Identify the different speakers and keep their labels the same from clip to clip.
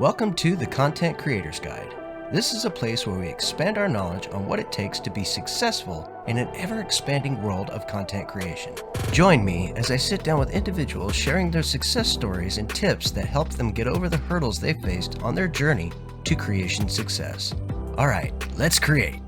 Speaker 1: Welcome to the Content Creator's Guide. This is a place where we expand our knowledge on what it takes to be successful in an ever-expanding world of content creation. Join me as I sit down with individuals sharing their success stories and tips that help them get over the hurdles they faced on their journey to creation success. All right, let's create.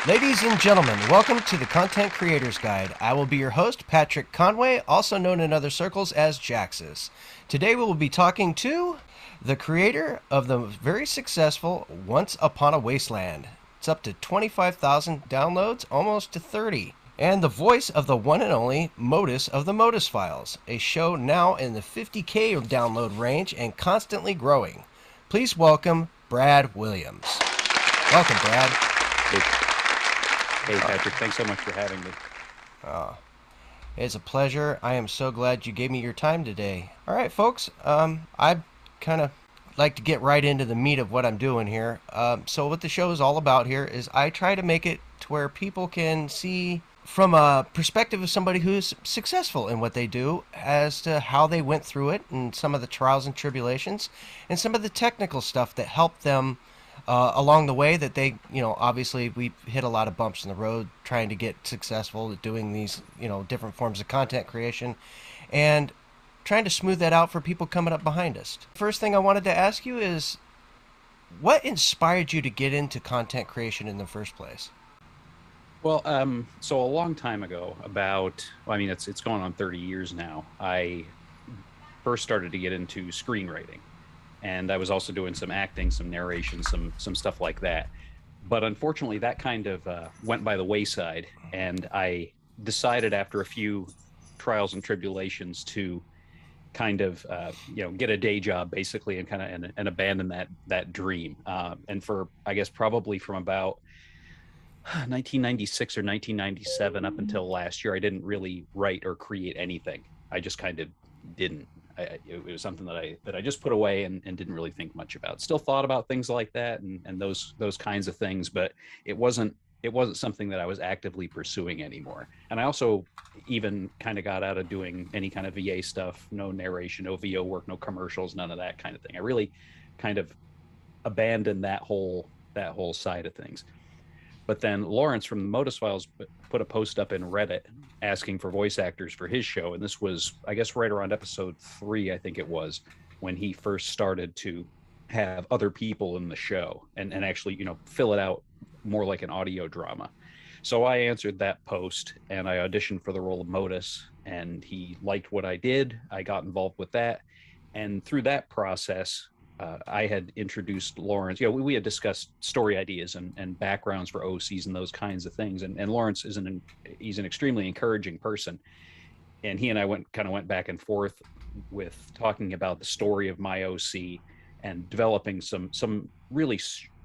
Speaker 1: Ladies and gentlemen, welcome to the Content Creator's Guide. I will be your host, Patrick Conway, also known in other circles as Jaxus. Today we will be talking to the creator of the very successful Once Upon a Wasteland. It's up to 25,000 downloads, almost to 30. And the voice of the one and only Modus of the Modus Files, a show now in the 50K download range and constantly growing. Please welcome Brad Williams. Welcome, Brad.
Speaker 2: Hey, Patrick, thanks so much for having me.
Speaker 1: It's a pleasure. I am so glad you gave me your time today. All right, folks, I kind of like to get right into the meat of what I'm doing here. So what the show is all about here is I try to make it to where people can see from a perspective of somebody who's successful in what they do as to how they went through it and some of the trials and tribulations and some of the technical stuff that helped them along the way that they, obviously we hit a lot of bumps in the road trying to get successful at doing these, different forms of content creation and trying to smooth that out for people coming up behind us. First thing I wanted to ask you is, what inspired you to get into content creation in the first place?
Speaker 2: Well, so a long time ago, it's going on 30 years now, I first started to get into screenwriting. And I was also doing some acting, some narration, some stuff like that. But unfortunately, that kind of went by the wayside. And I decided after a few trials and tribulations to kind of, get a day job basically and abandon that dream. And for, I guess, probably from about 1996 or 1997 up until last year, I didn't really write or create anything. I just kind of didn't. It was something that I just put away and didn't really think much about. Still thought about things like that and those kinds of things, but it wasn't something that I was actively pursuing anymore. And I also even kind of got out of doing any kind of VA stuff, no narration, no VO work, no commercials, none of that kind of thing. I really kind of abandoned that whole side of things. But then Lawrence from the Modus Files put a post up in Reddit asking for voice actors for his show. And this was, I guess, right around episode 3, I think it was, when he first started to have other people in the show and actually, fill it out more like an audio drama. So I answered that post and I auditioned for the role of Modus, and he liked what I did. I got involved with that. And through that process, I had introduced Lawrence. We had discussed story ideas and backgrounds for OCs and those kinds of things. And Lawrence he's an extremely encouraging person. And he and I went back and forth with talking about the story of my OC and developing some really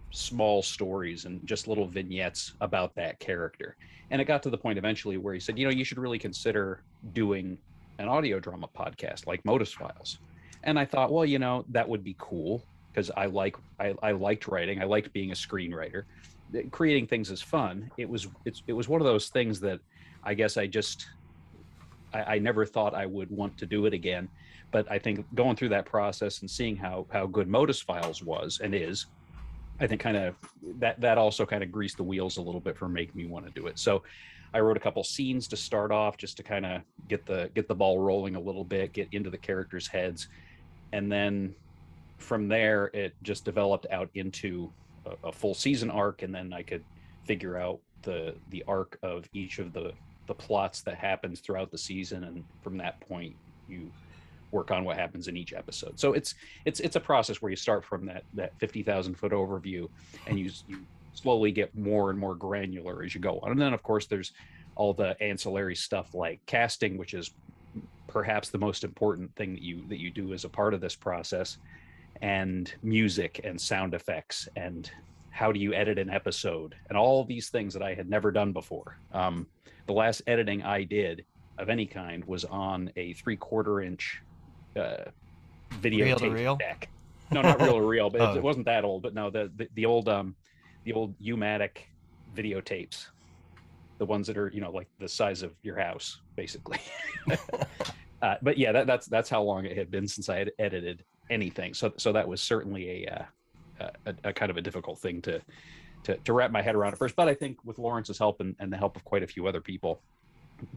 Speaker 2: small stories and just little vignettes about that character. And it got to the point eventually where he said, you should really consider doing an audio drama podcast like Modus Files. And I thought, well, that would be cool because I liked writing. I liked being a screenwriter. Creating things is fun. It was one of those things that I guess I never thought I would want to do it again. But I think going through that process and seeing how good Modus Files was and is, I think kind of that also kind of greased the wheels a little bit for making me want to do it. So I wrote a couple scenes to start off just to kind of get the ball rolling a little bit, get into the characters' heads. And then from there, it just developed out into a full season arc. And then I could figure out the arc of each of the plots that happens throughout the season. And from that point, you work on what happens in each episode. So it's a process where you start from that 50,000 foot overview and you slowly get more and more granular as you go on. And then, of course, there's all the ancillary stuff like casting, which is perhaps the most important thing that you do as a part of this process, and music and sound effects and how do you edit an episode and all these things that I had never done before. The last editing I did of any kind was on a 3/4 inch videotape deck. No, not reel to reel, but it wasn't that old. But no, the old U-matic videotapes. the ones that are, you know, like the size of your house, basically. But yeah, that's how long it had been since I had edited anything. So that was certainly a kind of a difficult thing to wrap my head around at first. But I think with Lawrence's help and the help of quite a few other people,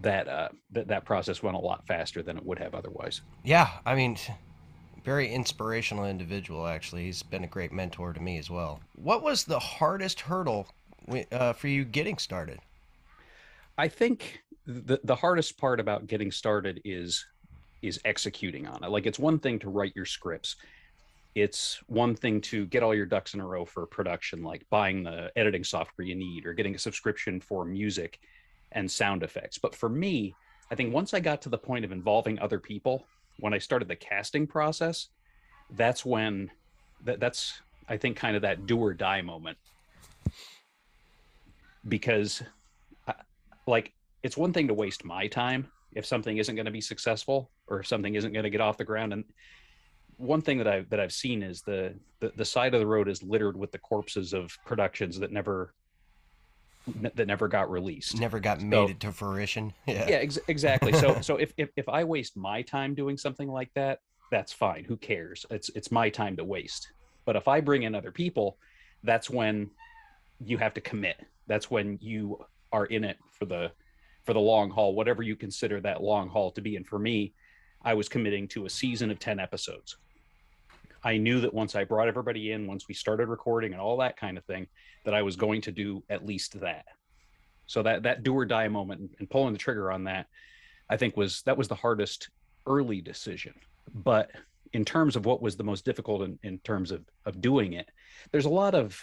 Speaker 2: that process went a lot faster than it would have otherwise.
Speaker 1: Yeah, I mean, very inspirational individual, actually. He's been a great mentor to me as well. What was the hardest hurdle for you getting started?
Speaker 2: I think the hardest part about getting started is executing on it. Like, it's one thing to write your scripts. It's one thing to get all your ducks in a row for production, like buying the editing software you need or getting a subscription for music and sound effects. But for me, I think once I got to the point of involving other people, when I started the casting process, that's when that's I think kind of that do or die moment. Because uh, like, it's one thing to waste my time if something isn't going to be successful or if something isn't going to get off the ground. And one thing that I've seen is the side of the road is littered with the corpses of productions that never got released.
Speaker 1: Never got made
Speaker 2: So
Speaker 1: it to fruition. Yeah.
Speaker 2: yeah, exactly. So if I waste my time doing something like that, that's fine. Who cares? It's my time to waste. But if I bring in other people, that's when you have to commit. That's when you are in it for the long haul, whatever you consider that long haul to be. And for me, I was committing to a season of 10 episodes. I knew that once I brought everybody in, once we started recording and all that kind of thing, that I was going to do at least that. So that do or die moment and pulling the trigger on that, I think was the hardest early decision. But in terms of what was the most difficult in terms of doing it, there's a lot of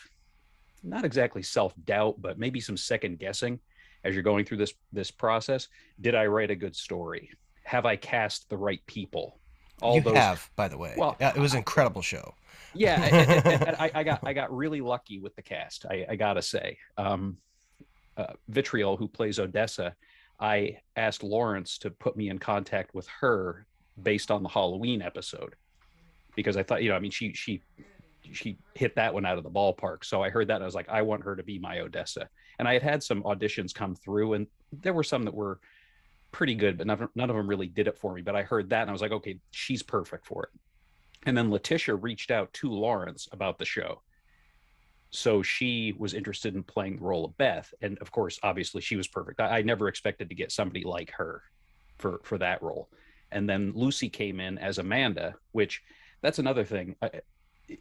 Speaker 2: not exactly self-doubt, but maybe some second guessing as you're going through this process. Did I write a good story? Have I cast the right people? All
Speaker 1: You
Speaker 2: those.
Speaker 1: have, by the way.
Speaker 2: Well,
Speaker 1: Yeah, it was an incredible show.
Speaker 2: yeah, I got really lucky with the cast. I gotta say, Vitriol, who plays Odessa, I asked Lawrence to put me in contact with her based on the Halloween episode because I thought, I mean, she hit that one out of the ballpark. So I heard that and I was like, I want her to be my Odessa. And I had some auditions come through, and there were some that were pretty good, but none of them really did it for me. But I heard that and I was like, okay, she's perfect for it. And then Letitia reached out to Lawrence about the show. So she was interested in playing the role of Beth. And of course, obviously, she was perfect. I never expected to get somebody like her for that role. And then Lucy came in as Amanda, which that's another thing.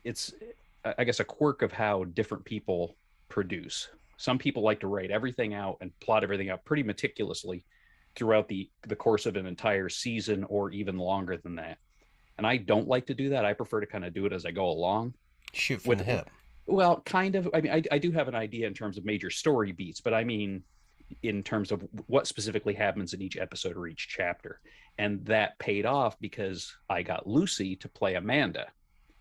Speaker 2: It's, I guess, a quirk of how different people produce. Some people like to write everything out and plot everything out pretty meticulously throughout the course of an entire season or even longer than that. And I don't like to do that. I prefer to kind of do it as I go along.
Speaker 1: Shoot from
Speaker 2: With
Speaker 1: the hip.
Speaker 2: Well, kind of. I mean, I do have an idea in terms of major story beats, but I mean, in terms of what specifically happens in each episode or each chapter. And that paid off because I got Lucy to play Amanda.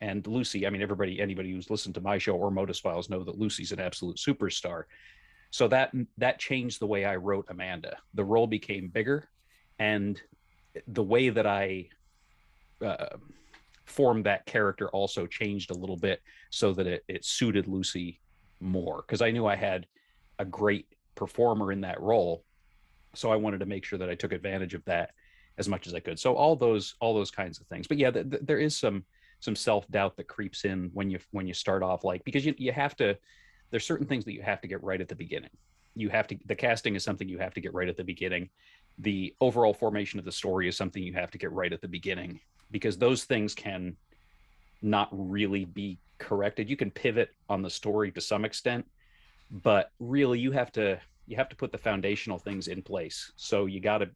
Speaker 2: And Lucy, I mean, anybody who's listened to my show or Modus Files know that Lucy's an absolute superstar. So that changed the way I wrote Amanda. The role became bigger, and the way that I uh, formed that character also changed a little bit so that it suited Lucy more, because I knew I had a great performer in that role. So I wanted to make sure that I took advantage of that as much as I could. So all those kinds of things. But yeah, there is some self-doubt that creeps in when you start off, like, because you have to, there's certain things that you have to get right at the beginning. The casting is something you have to get right at the beginning. The overall formation of the story is something you have to get right at the beginning, because those things can not really be corrected. You can pivot on the story to some extent, but really you have to put the foundational things in place. So you gotta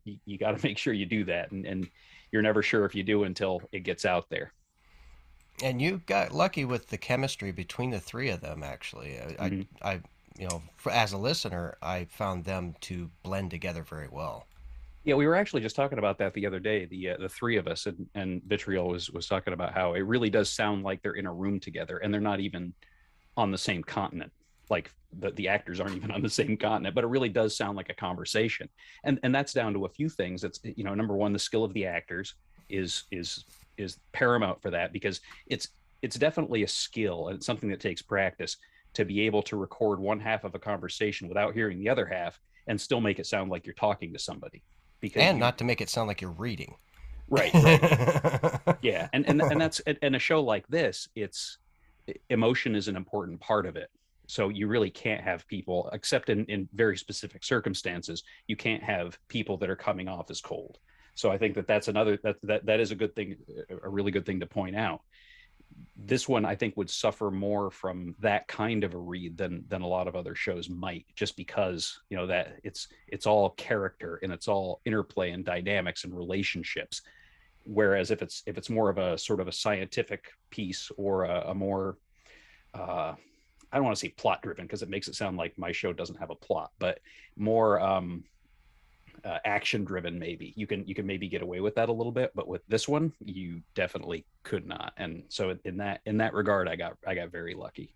Speaker 2: make sure you do that, and you're never sure if you do until it gets out there.
Speaker 1: And you got lucky with the chemistry between the three of them, actually.
Speaker 2: Mm-hmm.
Speaker 1: As a listener, I found them to blend together very well.
Speaker 2: Yeah, we were actually just talking about that the other day. The three of us, and Vitriol was talking about how it really does sound like they're in a room together, and they're not even on the same continent. Like the actors aren't even on the same continent, but it really does sound like a conversation. And that's down to a few things. It's, number one, the skill of the actors is paramount for that, because it's definitely a skill, and it's something that takes practice to be able to record one half of a conversation without hearing the other half, and still make it sound like you're talking to somebody, because
Speaker 1: And
Speaker 2: you
Speaker 1: not to make it sound like you're reading.
Speaker 2: right. Yeah, and that's and a show like this, it's emotion is an important part of it. So you really can't have people, except in very specific circumstances, you can't have people that are coming off as cold. So I think that that's another that is a good thing, a really good thing to point out. This one I think would suffer more from that kind of a read than a lot of other shows might, just because that it's all character and it's all interplay and dynamics and relationships. Whereas if it's more of a sort of a scientific piece, or a more I don't want to say plot driven, because it makes it sound like my show doesn't have a plot, but more action driven, maybe you can maybe get away with that a little bit, but with this one you definitely could not. And so in that regard, I got very lucky.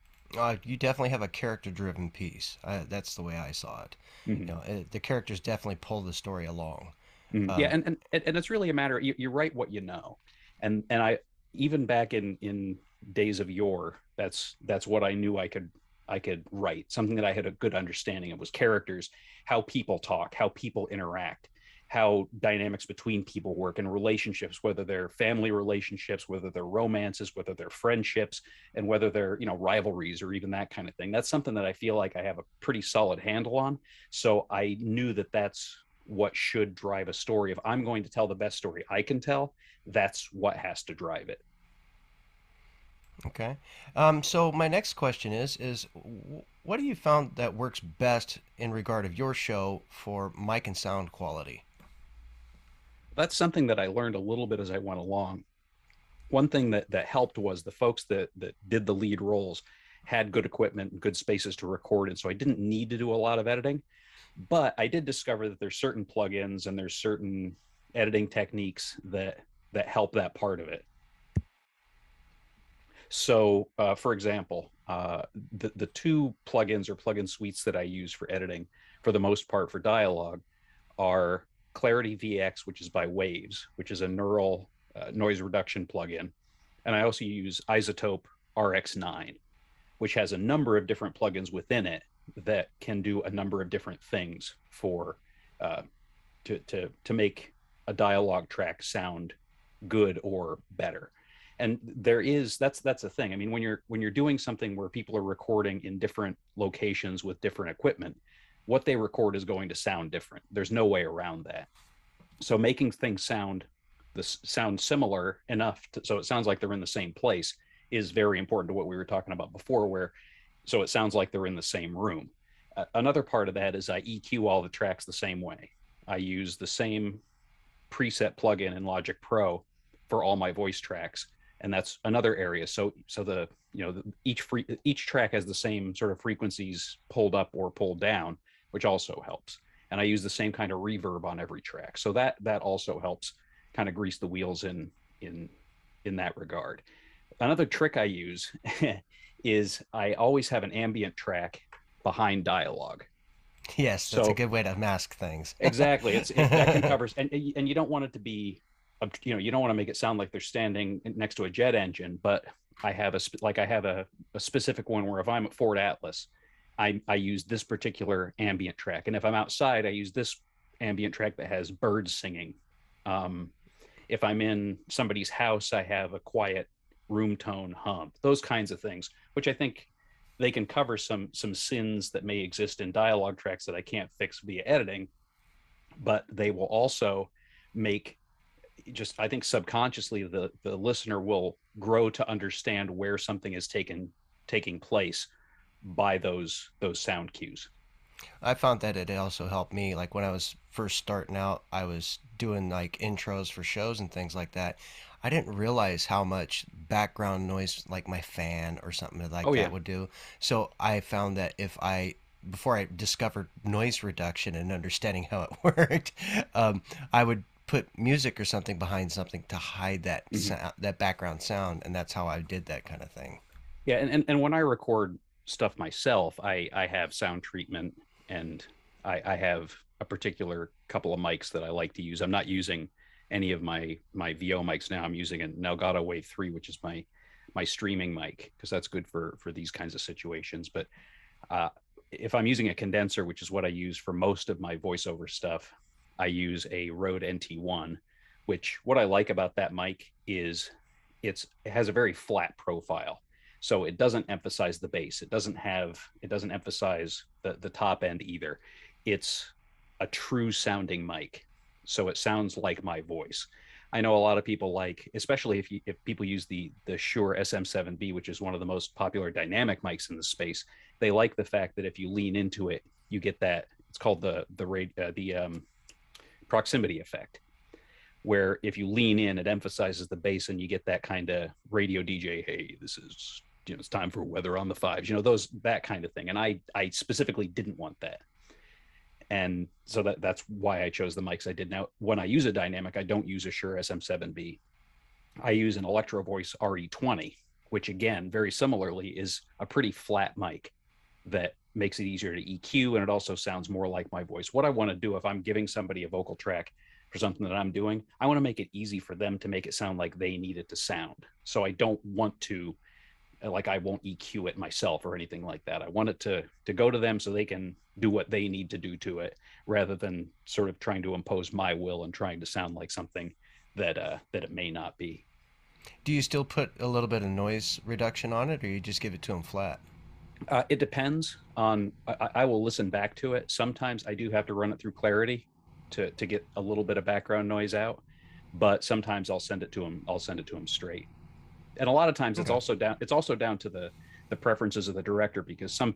Speaker 1: You definitely have a character-driven piece. That's the way I saw it.
Speaker 2: Mm-hmm.
Speaker 1: The characters definitely pull the story along.
Speaker 2: Mm-hmm. Yeah,
Speaker 1: Um,
Speaker 2: and it's really a matter, you write what you know. And I, even back in days of yore, that's what I knew I could write. Something that I had a good understanding of was characters, how people talk, how people interact, how dynamics between people work, and relationships, whether they're family relationships, whether they're romances, whether they're friendships, and whether they're rivalries, or even that kind of thing. That's something that I feel like I have a pretty solid handle on. So I knew that that's what should drive a story. If I'm going to tell the best story I can tell, that's what has to drive it.
Speaker 1: okay. So my next question is what do you found that works best in regard of your show for mic and sound quality?
Speaker 2: That's something that I learned a little bit as I went along. One thing that helped was the folks that did the lead roles had good equipment and good spaces to record in, so I didn't need to do a lot of editing. But I did discover that there's certain plugins and there's certain editing techniques that help that part of it. So, for example, the two plugins or plugin suites that I use for editing, for the most part for dialogue, are Clarity VX, which is by Waves, which is a neural noise reduction plugin, and I also use Isotope RX9, which has a number of different plugins within it that can do a number of different things for uh, to make a dialogue track sound good or better. And that's a thing. I mean, when you're doing something where people are recording in different locations with different equipment, what they record is going to sound different. There's no way around that. So making things sound similar enough so it sounds like they're in the same place is very important to what we were talking about before, where so it sounds like they're in the same room. Another part of that is I EQ all the tracks the same way. I use the same preset plugin in Logic Pro for all my voice tracks, and that's another area. So the each track has the same sort of frequencies pulled up or pulled down, which also helps. And I use the same kind of reverb on every track, so that also helps kind of grease the wheels in in that regard. Another trick I use is I always have an ambient track behind dialogue.
Speaker 1: Yes, that's a
Speaker 2: So
Speaker 1: good way to mask things.
Speaker 2: exactly, that can cover, and you don't want it to be, you don't want to make it sound like they're standing next to a jet engine. But I have a specific one where if I'm at Fort Atlas, I use this particular ambient track, and if I'm outside, I use this ambient track that has birds singing. Um, if I'm in somebody's house, I have a quiet room tone hum. Those kinds of things, which I think they can cover some sins that may exist in dialogue tracks that I can't fix via editing, but they will also make, just I think subconsciously the listener will grow to understand where something is taking place by those sound cues.
Speaker 1: I found that it also helped me. Like when I was first starting out, I was doing like intros for shows and things like that. I didn't realize how much background noise, like my fan or something like
Speaker 2: Oh
Speaker 1: that,
Speaker 2: yeah.
Speaker 1: would do. So I found that before I discovered noise reduction and understanding how it worked, I would put music or something behind something to hide
Speaker 2: Mhm.
Speaker 1: that background sound, and that's how I did that kind of thing.
Speaker 2: Yeah, and when I record stuff myself, I have sound treatment, and I have a particular couple of mics that I like to use. I'm not using any of my VO mics now. I'm using an Elgato Wave 3, which is my streaming mic, because that's good for these kinds of situations. But uh, if I'm using a condenser, which is what I use for most of my voiceover stuff, I use a Rode NT1, which what I like about that mic is it has a very flat profile. So it doesn't emphasize the bass. It doesn't emphasize the top end either. It's a true sounding mic. So it sounds like my voice. I know a lot of people like, especially if people use the Shure SM7B, which is one of the most popular dynamic mics in the space. They like the fact that if you lean into it, you get that. It's called the proximity effect, where if you lean in, it emphasizes the bass, and you get that kind of radio DJ. Hey, this is it's time for Weather on the Fives. That kind of thing. And I specifically didn't want that. And so that's why I chose the mics I did. Now, when I use a dynamic, I don't use a Shure SM7B. I use an Electro Voice RE20, which again, very similarly, is a pretty flat mic that makes it easier to EQ, and it also sounds more like my voice. What I want to do if I'm giving somebody a vocal track for something that I'm doing, I want to make it easy for them to make it sound like they need it to sound. So I don't want to, like, I won't EQ it myself or anything like that. I want it to go to them so they can do what they need to do to it, rather than sort of trying to impose my will and trying to sound like something that it may not be.
Speaker 1: Do you still put a little bit of noise reduction on it, or you just give it to them flat?
Speaker 2: It depends on. I will listen back to it. Sometimes I do have to run it through Clarity to get a little bit of background noise out, but sometimes I'll send it to them. I'll send it to them straight. And a lot of times it's also down to the preferences of the director, because some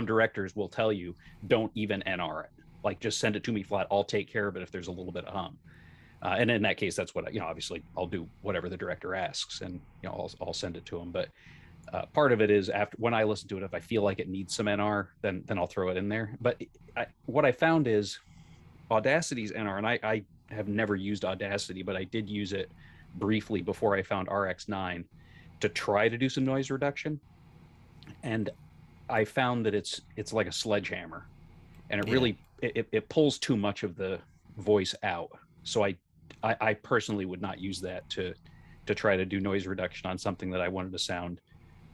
Speaker 2: directors will tell you don't even NR it, like just send it to me flat. I'll take care of it if there's a little bit of hum. And in that case, that's what obviously I'll do whatever the director asks, and I'll send it to him. But part of it is, after when I listen to it, if I feel like it needs some NR, then I'll throw it in there. But what I found is Audacity's NR, and I have never used Audacity, but I did use it briefly before I found RX9 to try to do some noise reduction, and I found that it's like a sledgehammer, and it really it pulls too much of the voice out. So I personally would not use that to try to do noise reduction on something that I wanted to sound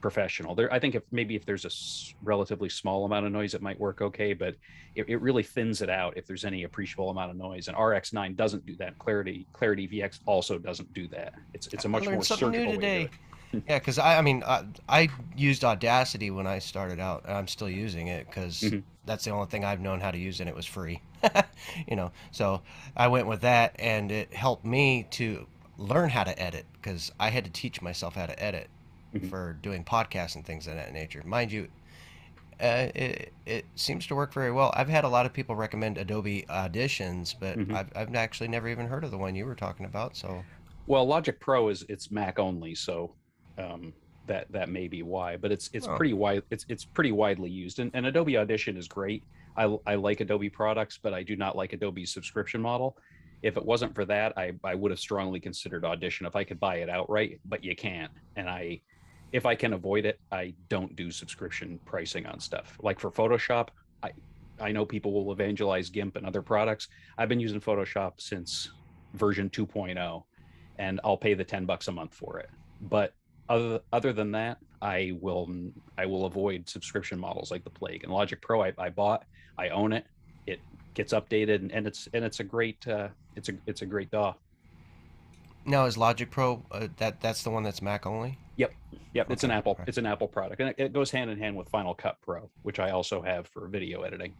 Speaker 2: professional. I think if there's a relatively small amount of noise, it might work okay, but it really thins it out if there's any appreciable amount of noise. And RX9 doesn't do that. Clarity VX also doesn't do that. It's a much more surgical way to do it.
Speaker 1: Yeah, because I used Audacity when I started out, and I'm still using it because that's the only thing I've known how to use, and it was free. So I went with that, and it helped me to learn how to edit, because I had to teach myself how to edit for doing podcasts and things of that nature. Mind you, it seems to work very well. I've had a lot of people recommend Adobe Auditions, but I've actually never even heard of the one you were talking about. So,
Speaker 2: well, Logic Pro it's Mac only, so that may be why. But it's pretty wide. It's pretty widely used, and Adobe Audition is great. I like Adobe products, but I do not like Adobe's subscription model. If it wasn't for that, I would have strongly considered Audition if I could buy it outright, but you can't. And if I can avoid it, I don't do subscription pricing on stuff. Like for Photoshop, I know people will evangelize GIMP and other products. I've been using Photoshop since version 2.0, and I'll pay the $10 a month for it. But other than that, I will avoid subscription models like the plague. And Logic Pro, I bought, I own it. It gets updated, and it's a great it's a great DAW.
Speaker 1: Now, is Logic Pro that's the one that's Mac only?
Speaker 2: Yep. Okay. It's an Apple product, and it goes hand in hand with Final Cut Pro, which I also have for video editing.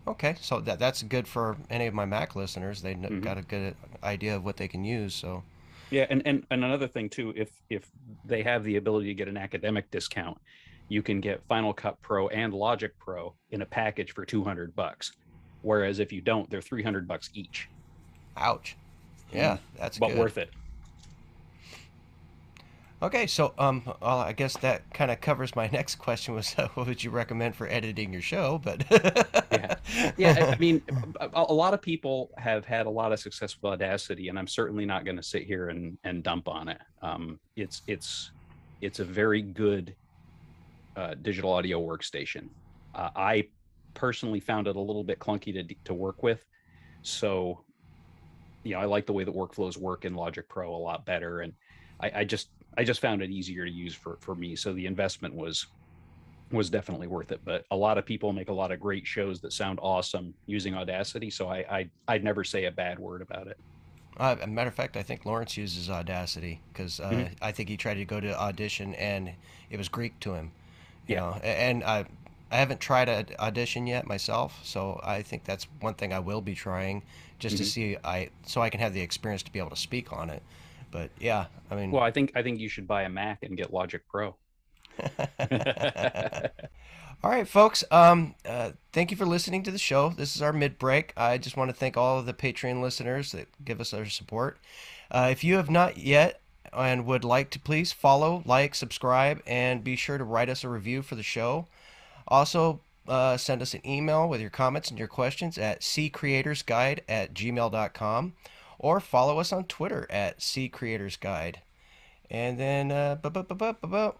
Speaker 1: Okay, so that's good for any of my Mac listeners. They got a good idea of what they can use. So
Speaker 2: yeah, and another thing too, if they have the ability to get an academic discount, you can get Final Cut Pro and Logic Pro in a package for $200. Whereas if you don't, they're $300 each.
Speaker 1: Ouch. Yeah, that's
Speaker 2: but
Speaker 1: good.
Speaker 2: Worth it.
Speaker 1: Okay, so well, I guess that kind of covers my next question, was what would you recommend for editing your show? But
Speaker 2: yeah. I mean, a lot of people have had a lot of success with Audacity, and I'm certainly not going to sit here and dump on it. It's a very good digital audio workstation. I personally found it a little bit clunky to work with, so I like the way that workflows work in Logic Pro a lot better, and I just found it easier to use for me. So the investment was was definitely worth it. But a lot of people make a lot of great shows that sound awesome using Audacity, so I'd never say a bad word about it.
Speaker 1: A matter of fact, I think Lawrence uses Audacity because
Speaker 2: Mhm.
Speaker 1: I think he tried to go to audition and it was Greek to him. You
Speaker 2: Yeah.
Speaker 1: know, and I haven't tried an audition yet myself, so I think that's one thing I will be trying just to
Speaker 2: Hmm.
Speaker 1: see so I can have the experience to be able to speak on it. But yeah, I mean,
Speaker 2: Well, I think you should buy a Mac and get Logic Pro.
Speaker 1: all right, folks. Thank you for listening to the show. This is our mid break. I just want to thank all of the Patreon listeners that give us their support. If you have not yet and would like to, please follow, like, subscribe, and be sure to write us a review for the show. Also, send us an email with your comments and your questions at ccreatorsguide@gmail.com or follow us on Twitter at ccreatorsguide. And then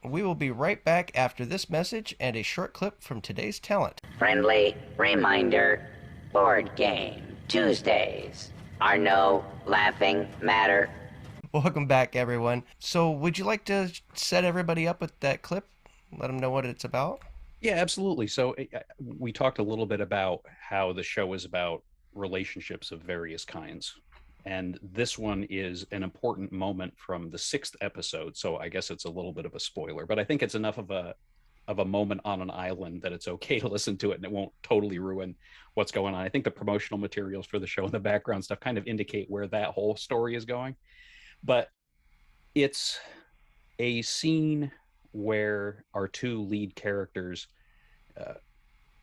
Speaker 1: we will be right back after this message and a short clip from today's talent.
Speaker 3: Friendly reminder, board game Tuesdays are no laughing matter.
Speaker 1: Welcome back, everyone. So, would you like to set everybody up with that clip? Let them know what it's about?
Speaker 2: Yeah, absolutely. So we talked a little bit about how the show is about relationships of various kinds. And this one is an important moment from the sixth episode. So I guess it's a little bit of a spoiler, but I think it's enough of a moment on an island that it's okay to listen to it and it won't totally ruin what's going on. I think the promotional materials for the show and the background stuff kind of indicate where that whole story is going. But it's a scene where our two lead characters uh,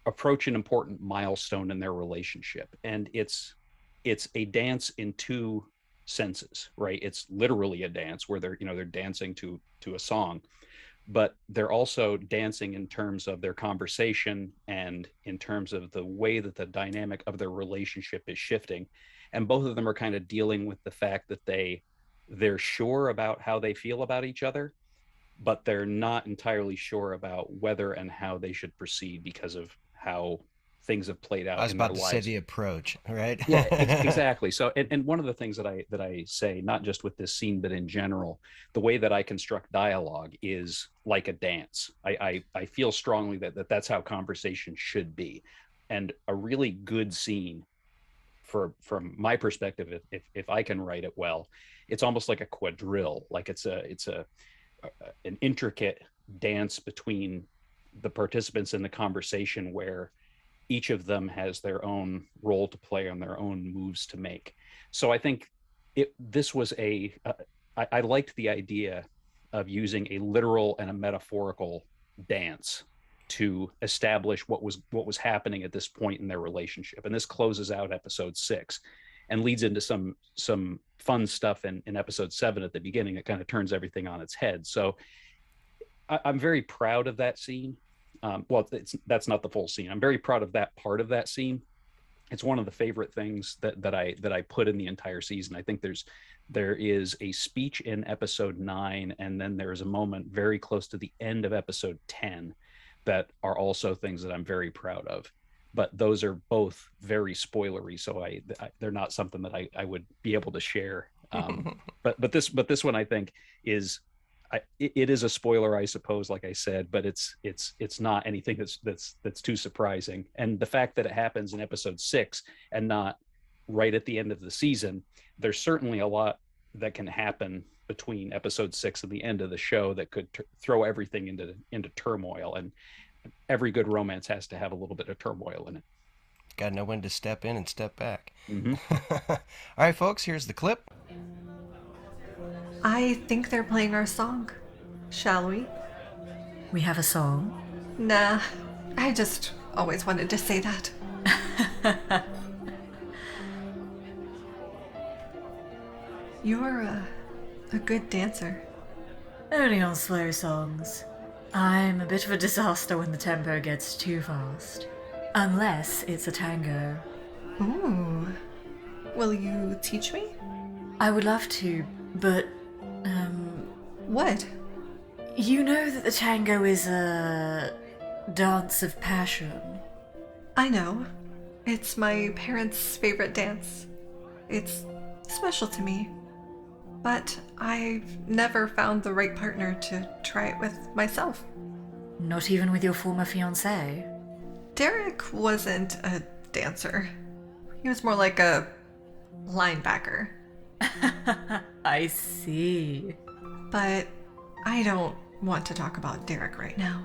Speaker 2: approach an important milestone in their relationship, and it's a dance in two senses, right? It's literally a dance where they're dancing to a song, but they're also dancing in terms of their conversation and in terms of the way that the dynamic of their relationship is shifting. And both of them are kind of dealing with the fact that they're sure about how they feel about each other, but they're not entirely sure about whether and how they should proceed because of how things have played
Speaker 1: I
Speaker 2: out
Speaker 1: was
Speaker 2: in their
Speaker 1: about to say
Speaker 2: lives.
Speaker 1: the approach, right?
Speaker 2: Yeah, exactly. So, and one of the things that I say, not just with this scene, but in general, the way that I construct dialogue is like a dance. I feel strongly that's how conversation should be, and a really good scene, from my perspective, if I can write it well, it's almost like a quadrille. Like it's a an intricate dance between the participants in the conversation where each of them has their own role to play and their own moves to make. So I think this was I liked the idea of using a literal and a metaphorical dance to establish what was happening at this point in their relationship. And this closes out episode 6 and leads into some fun stuff in episode 7 at the beginning. It kind of turns everything on its head. So I'm very proud of that scene. Well, that's not the full scene. I'm very proud of that part of that scene. It's one of the favorite things that I put in the entire season. I think there is a speech in episode 9, and then there's a moment very close to the end of episode 10 that are also things that I'm very proud of. But those are both very spoilery, so they're not something that I would be able to share. But this one I think is it is a spoiler, I suppose, like I said, but it's not anything that's too surprising. And the fact that it happens in episode 6 and not right at the end of the season, there's certainly a lot that can happen between episode 6 and the end of the show that could throw everything into turmoil. And every good romance has to have a little bit of turmoil in it.
Speaker 1: Gotta know when to step in and step back.
Speaker 2: Mm-hmm.
Speaker 1: All right, folks, here's the clip.
Speaker 4: I think they're playing our song. Shall we?
Speaker 5: We have a song.
Speaker 4: Nah, I just always wanted to say that. You're a good dancer.
Speaker 5: Only on slow songs. I'm a bit of a disaster when the tempo gets too fast. Unless it's a tango.
Speaker 4: Ooh. Will you teach me?
Speaker 5: I would love to, but,
Speaker 4: What?
Speaker 5: you know that the tango is a dance of passion.
Speaker 4: I know. It's my parents' favorite dance. It's special to me. But I've never found the right partner to try it with myself.
Speaker 5: Not even with your former fiancé?
Speaker 4: Derek wasn't a dancer. He was more like a linebacker.
Speaker 5: I see.
Speaker 4: But I don't want to talk about Derek right now.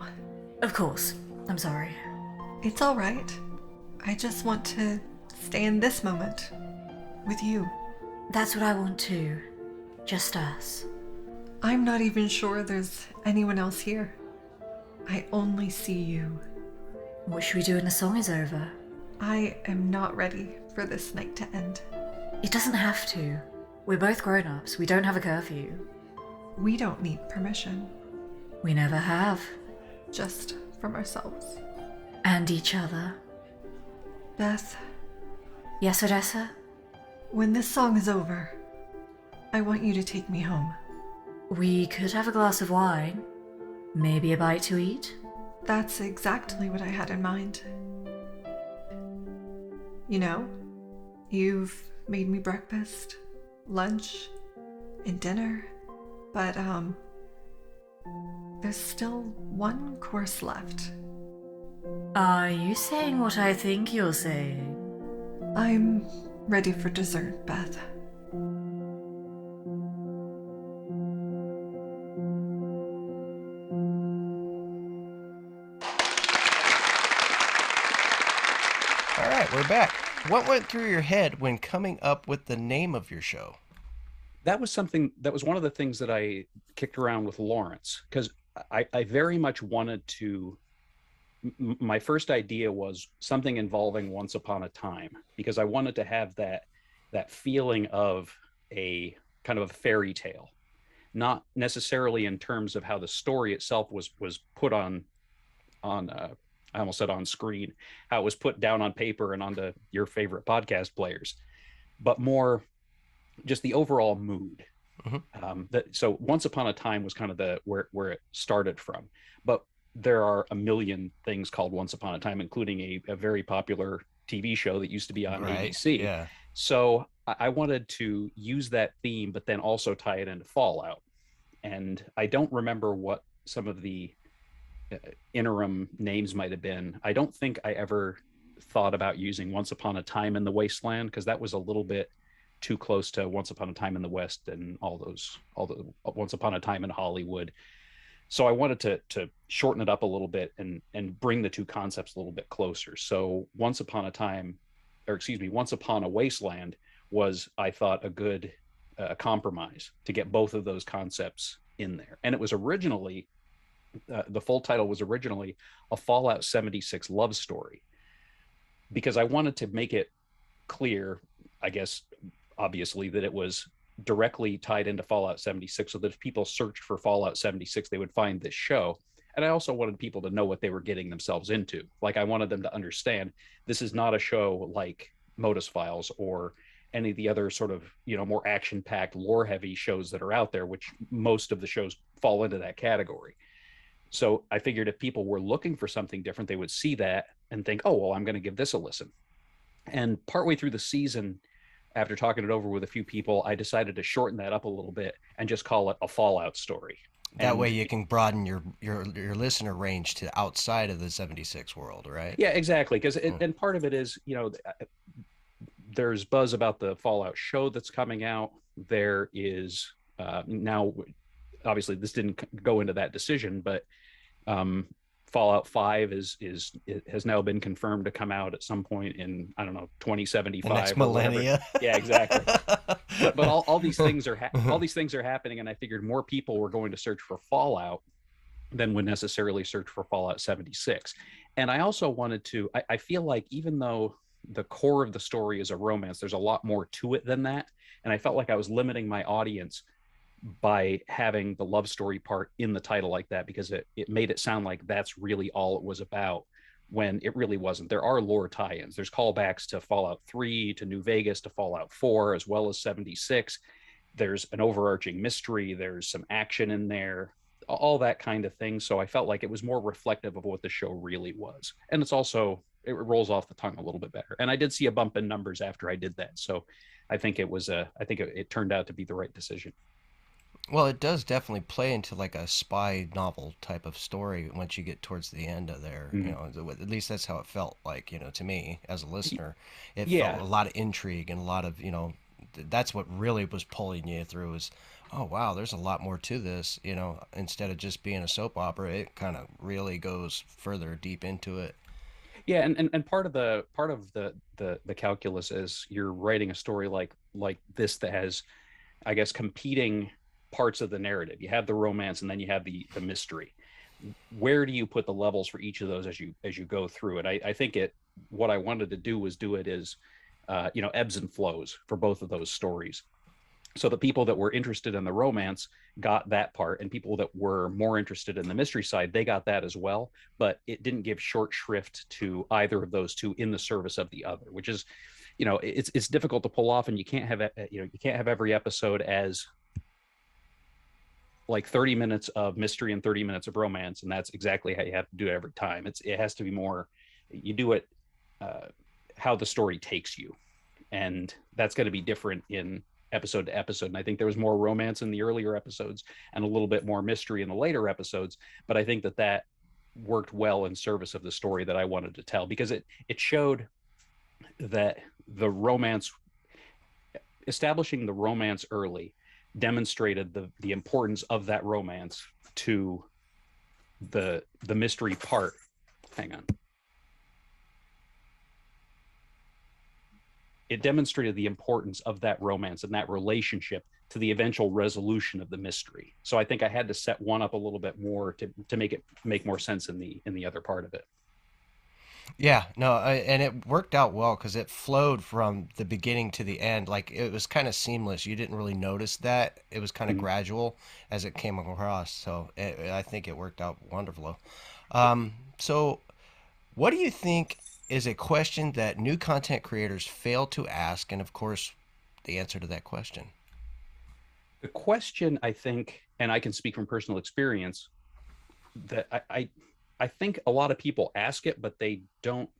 Speaker 5: Of course. I'm sorry.
Speaker 4: It's all right. I just want to stay in this moment with you.
Speaker 5: That's what I want too. Just us.
Speaker 4: I'm not even sure there's anyone else here. I only see you.
Speaker 5: What should we do when the song is over?
Speaker 4: I am not ready for this night to end.
Speaker 5: It doesn't have to. We're both grown-ups. We don't have a curfew.
Speaker 4: We don't need permission,
Speaker 5: We never have.
Speaker 4: just from ourselves.
Speaker 5: And each other.
Speaker 4: Beth,
Speaker 5: Yes, Odessa?
Speaker 4: when this song is over, I want you to take me home.
Speaker 5: We could have a glass of wine. Maybe a bite to eat.
Speaker 4: That's exactly what I had in mind. You know, you've made me breakfast, lunch, and dinner, but there's still one course left.
Speaker 5: Are you saying what I think you're saying?
Speaker 4: I'm ready for dessert, Beth.
Speaker 1: All right, we're back. What went through your head when coming up with the name of your show?
Speaker 2: That was one of the things that I kicked around with Lawrence, because I very much wanted to. My first idea was something involving Once Upon a Time, because I wanted to have that feeling of a kind of a fairy tale, not necessarily in terms of how the story itself was put on I almost said on screen, how it was put down on paper and onto your favorite podcast players, but more just the overall mood. So Once Upon a Time was kind of where it started from, but there are a million things called Once Upon a Time, including a very popular TV show that used to be on ABC.
Speaker 1: Yeah.
Speaker 2: So I wanted to use that theme, but then also tie it into Fallout. And I don't remember what some of the interim names might have been. I don't think I ever thought about using Once Upon a Time in the Wasteland, because that was a little bit too close to Once Upon a Time in the West and all the Once Upon a Time in Hollywood. So I wanted to shorten it up a little bit and bring the two concepts a little bit closer. So Once Upon a Wasteland was, I thought, a good compromise to get both of those concepts in there. And it was originally, the full title was originally A Fallout 76 Love Story, because I wanted to make it clear, I guess, obviously, that it was directly tied into Fallout 76, so that if people searched for Fallout 76, they would find this show. And I also wanted people to know what they were getting themselves into. Like, I wanted them to understand this is not a show like Modus Files or any of the other sort of, more action-packed, lore-heavy shows that are out there, which most of the shows fall into that category. So I figured if people were looking for something different, they would see that and think, oh, well, I'm going to give this a listen. And partway through the season, after talking it over with a few people, I decided to shorten that up a little bit and just call it A Fallout Story.
Speaker 1: That way you can broaden your listener range to outside of the 76 world, right?
Speaker 2: Yeah, exactly. Because and part of it is, there's buzz about the Fallout show that's coming out. There is now, obviously, this didn't go into that decision, but Fallout 5 has now been confirmed to come out at some point in, I don't know, 2075.
Speaker 1: The next millennia.
Speaker 2: Yeah, exactly. but all these things are happening, and I figured more people were going to search for Fallout than would necessarily search for Fallout 76. And I also wanted to, I feel like even though the core of the story is a romance, there's a lot more to it than that. And I felt like I was limiting my audience by having the love story part in the title like that, because it made it sound like that's really all it was about, when it really wasn't. There are lore tie-ins. There's callbacks to Fallout 3, to New Vegas, to Fallout 4, as well as 76. There's an overarching mystery. There's some action in there, all that kind of thing. So I felt like it was more reflective of what the show really was. And it's also, it rolls off the tongue a little bit better. And I did see a bump in numbers after I did that. So I think it turned out to be the right decision.
Speaker 1: Well, it does definitely play into like a spy novel type of story once you get towards the end of there. You
Speaker 2: Mhm.
Speaker 1: know, at least that's how it felt like, to me as a listener. It felt
Speaker 2: Yeah.
Speaker 1: a lot of intrigue and a lot of, that's what really was pulling you through is, oh, wow, there's a lot more to this, instead of just being a soap opera, it kind of really goes further deep into it.
Speaker 2: Yeah, and part of the calculus is you're writing a story like this that has, I guess, competing parts of the narrative. You have the romance and then you have the mystery. Where do you put the levels for each of those as you go through it? I think what I wanted to do was do it as ebbs and flows for both of those stories. So the people that were interested in the romance got that part, and people that were more interested in the mystery side, they got that as well. But it didn't give short shrift to either of those two in the service of the other, which is, it's difficult to pull off, and you can't have every episode as like 30 minutes of mystery and 30 minutes of romance, and that's exactly how you have to do it every time. It has to be more, you do it uh, how the story takes you, and that's going to be different in episode to episode. And I think there was more romance in the earlier episodes and a little bit more mystery in the later episodes, but I think that worked well in service of the story that I wanted to tell, because it showed that the romance, establishing the romance early, demonstrated the importance of that romance to the mystery part. Hang on. It demonstrated the importance of that romance and that relationship to the eventual resolution of the mystery. So I think I had to set one up a little bit more to make it make more sense in the other part of it.
Speaker 1: Yeah, no, and it worked out well because it flowed from the beginning to the end. Like it was kind of seamless. You didn't really notice that. It was kind of
Speaker 2: Mhm.
Speaker 1: gradual as it came across. So I think it worked out wonderful. So, what do you think is a question that new content creators fail to ask? And of course, the answer to that question.
Speaker 2: The question, I think, and I can speak from personal experience, that I think a lot of people ask it, but they don't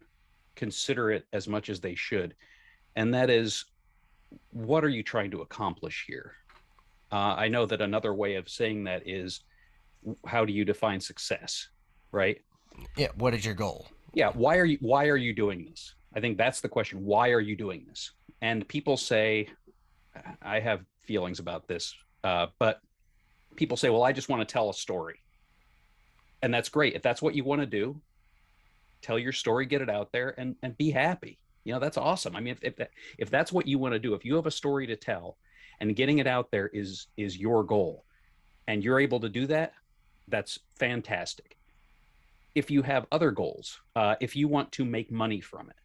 Speaker 2: consider it as much as they should. And that is, what are you trying to accomplish here? I know that another way of saying that is, how do you define success, right?
Speaker 1: Yeah, what is your goal?
Speaker 2: Yeah, why are you doing this? I think that's the question. Why are you doing this? And people say, I have feelings about this, but people say, well, I just want to tell a story. And that's great. If that's what you want to do, tell your story, get it out there, and be happy. That's awesome. I mean, if that's what you want to do, if you have a story to tell and getting it out there is your goal, and you're able to do that, that's fantastic. If you have other goals, if you want to make money from it,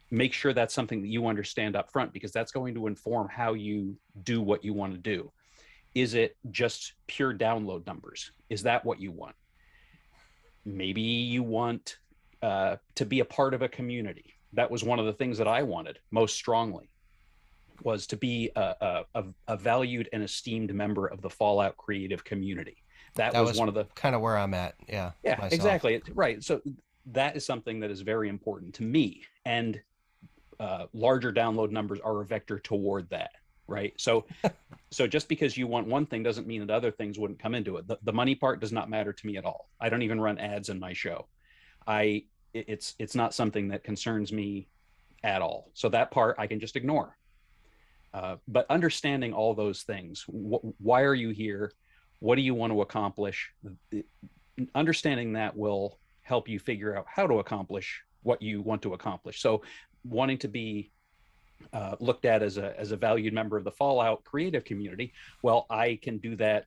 Speaker 2: make sure that's something that you understand up front, because that's going to inform how you do what you want to do. Is it just pure download numbers? Is that what you want? Maybe you want to be a part of a community. That was one of the things that I wanted most strongly, was to be a valued and esteemed member of the Fallout creative community. That
Speaker 1: That
Speaker 2: was
Speaker 1: was
Speaker 2: one of the,
Speaker 1: kind of where I'm at. Yeah,
Speaker 2: yeah,
Speaker 1: myself.
Speaker 2: exactly, right. So that is something that is very important to me, and larger download numbers are a vector toward that, right? So just because you want one thing doesn't mean that other things wouldn't come into it. The money part does not matter to me at all. I don't even run ads in my show. I it's not something that concerns me at all. So that part I can just ignore. But understanding all those things, why are you here? What do you want to accomplish? Understanding that will help you figure out how to accomplish what you want to accomplish. So wanting to be looked at as a valued member of the Fallout creative community, well, I can do that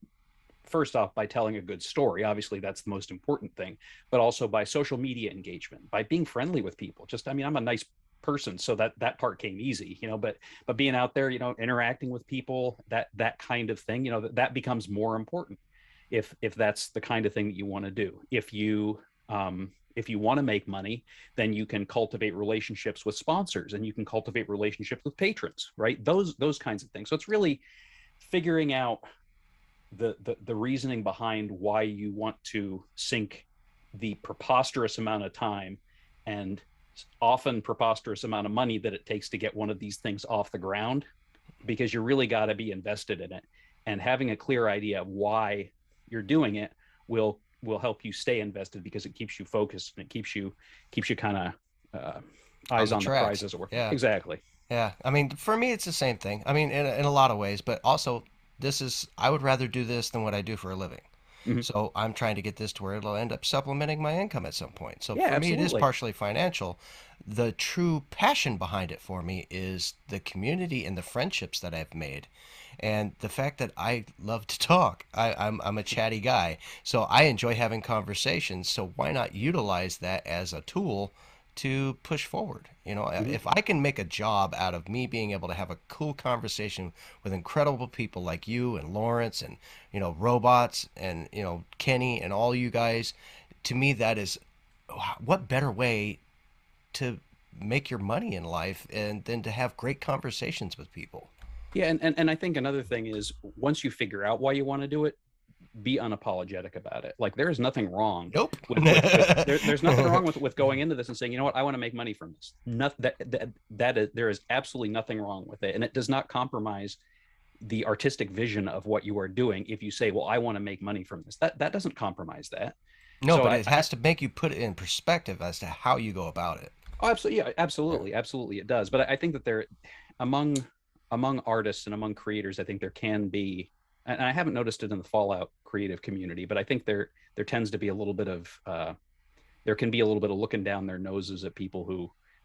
Speaker 2: first off by telling a good story. Obviously, that's the most important thing, but also by social media engagement, by being friendly with people. Just, I mean, I'm a nice person, so that part came easy, but being out there, interacting with people, that kind of thing, that becomes more important if that's the kind of thing that you want to do. If you want to make money, then you can cultivate relationships with sponsors, and you can cultivate relationships with patrons, right? Those kinds of things. So it's really figuring out the reasoning behind why you want to sink the preposterous amount of time and often preposterous amount of money that it takes to get one of these things off the ground, because you really got to be invested in it. and having a clear idea of why you're doing it will help you stay invested, because it keeps you focused and it keeps you kind of eyes on the prize, as it were.
Speaker 1: Yeah.
Speaker 2: Exactly.
Speaker 1: Yeah. I mean, for me, it's the same thing. I mean, in a lot of ways, but also I would rather do this than what I do for a living.
Speaker 2: Mhm.
Speaker 1: So I'm trying to get this to where it'll end up supplementing my income at some point. So
Speaker 2: Yeah,
Speaker 1: for me, it is
Speaker 2: absolutely.
Speaker 1: partially financial. The true passion behind it for me is the community and the friendships that I've made, and the fact that I love to talk. I'm a chatty guy, so I enjoy having conversations. So why not utilize that as a tool to push forward? You know,
Speaker 2: Mhm.
Speaker 1: if I can make a job out of me being able to have a cool conversation with incredible people like you and Lawrence and, robots and, Kenny and all you guys, to me, that is, what better way to make your money in life and than to have great conversations with people.
Speaker 2: Yeah, and I think another thing is, once you figure out why you want to do it, be unapologetic about it. Like, there is nothing wrong
Speaker 1: Nope.
Speaker 2: there's nothing wrong with going into this and saying, you know what, I want to make money from this. There is absolutely nothing wrong with it, and it does not compromise the artistic vision of what you are doing. If you say, well, I want to make money from this, that doesn't compromise that.
Speaker 1: No,
Speaker 2: So
Speaker 1: but it has to make you put it in perspective as to how you go about it.
Speaker 2: oh, absolutely, yeah, absolutely, it does. But I think that there, among artists and among creators, I think there can be, and I haven't noticed it in the Fallout creative community, but I think there tends to be a little bit of there can be a little bit of looking down their noses at people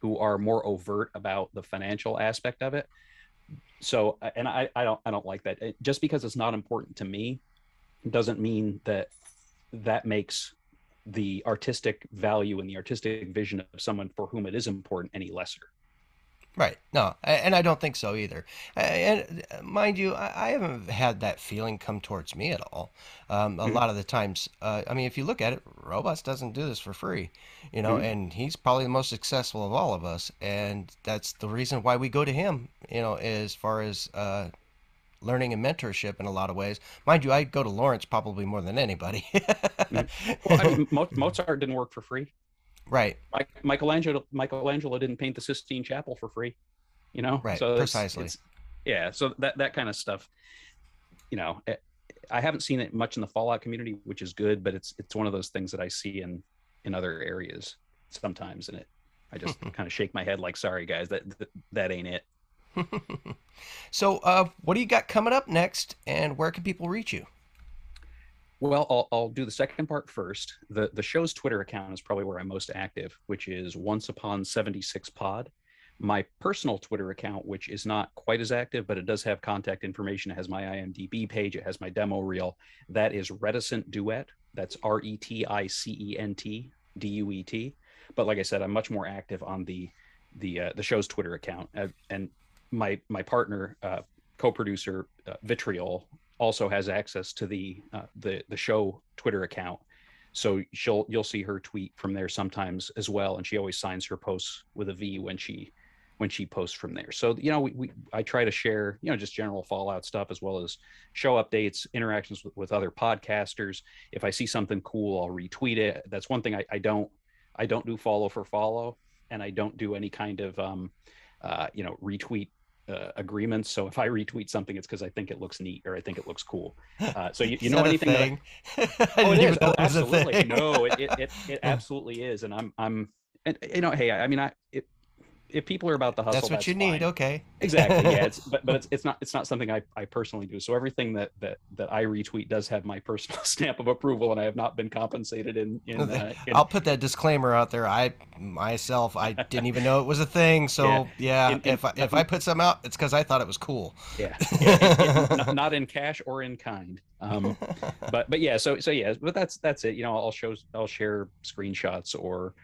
Speaker 2: who are more overt about the financial aspect of it. So, and I don't like that. Just because it's not important to me doesn't mean that makes the artistic value and the artistic vision of someone for whom it is important any lesser.
Speaker 1: Right. No, and I don't think so either. And mind you, I haven't had that feeling come towards me at all. A
Speaker 2: Mhm.
Speaker 1: lot of the times, I mean, if you look at it, Robots doesn't do this for free,
Speaker 2: Mhm.
Speaker 1: and he's probably the most successful of all of us, and that's the reason why we go to him, as far as learning and mentorship in a lot of ways. Mind you, I go to Lawrence probably more than anybody.
Speaker 2: Mhm. Well, I mean, Mozart didn't work for free.
Speaker 1: Right.
Speaker 2: Michelangelo didn't paint the Sistine Chapel for free.
Speaker 1: Right.
Speaker 2: So
Speaker 1: Precisely.
Speaker 2: it's yeah. So that kind of stuff. You know, I haven't seen it much in the Fallout community, which is good, but it's one of those things that I see in other areas sometimes, and I just kind of shake my head like, sorry guys, that ain't it.
Speaker 1: So, what do you got coming up next, and where can people reach you?
Speaker 2: Well, I'll do the second part first. The show's Twitter account is probably where I'm most active, which is Once Upon 76 Pod. My personal Twitter account, which is not quite as active, but it does have contact information. It has my IMDb page. It has my demo reel. That is Reticent Duet. That's RETICENT DUET. But like I said, I'm much more active on the show's Twitter account. And my partner, co-producer, Vitriol, also has access to the show Twitter account. So you'll see her tweet from there sometimes as well, and she always signs her posts with a V when she posts from there. So I try to share just general Fallout stuff, as well as show updates, interactions with other podcasters. If I see something cool, I'll retweet it. That's one thing I don't do follow for follow, and I don't do any kind of retweet agreements. So if I retweet something, it's because I think it looks neat or I think it looks cool. So you
Speaker 1: Is
Speaker 2: know
Speaker 1: that a
Speaker 2: anything that
Speaker 1: thing? I
Speaker 2: oh,
Speaker 1: didn't
Speaker 2: it
Speaker 1: even
Speaker 2: is.
Speaker 1: know
Speaker 2: Oh,
Speaker 1: it was a
Speaker 2: absolutely.
Speaker 1: thing.
Speaker 2: No, it absolutely is. And I'm and hey, I mean, if people are about the hustle,
Speaker 1: That's what
Speaker 2: that's
Speaker 1: you need.
Speaker 2: fine.
Speaker 1: Okay.
Speaker 2: Exactly. Yeah. It's not something I personally do. So everything that I retweet does have my personal stamp of approval, and I have not been compensated in
Speaker 1: I'll put that disclaimer out there. I didn't even know it was a thing.
Speaker 2: yeah
Speaker 1: So yeah,
Speaker 2: in
Speaker 1: if I put some out, it's because I thought it was cool.
Speaker 2: yeah, not in cash or in kind. But yeah, so yeah, but that's it. I'll share screenshots or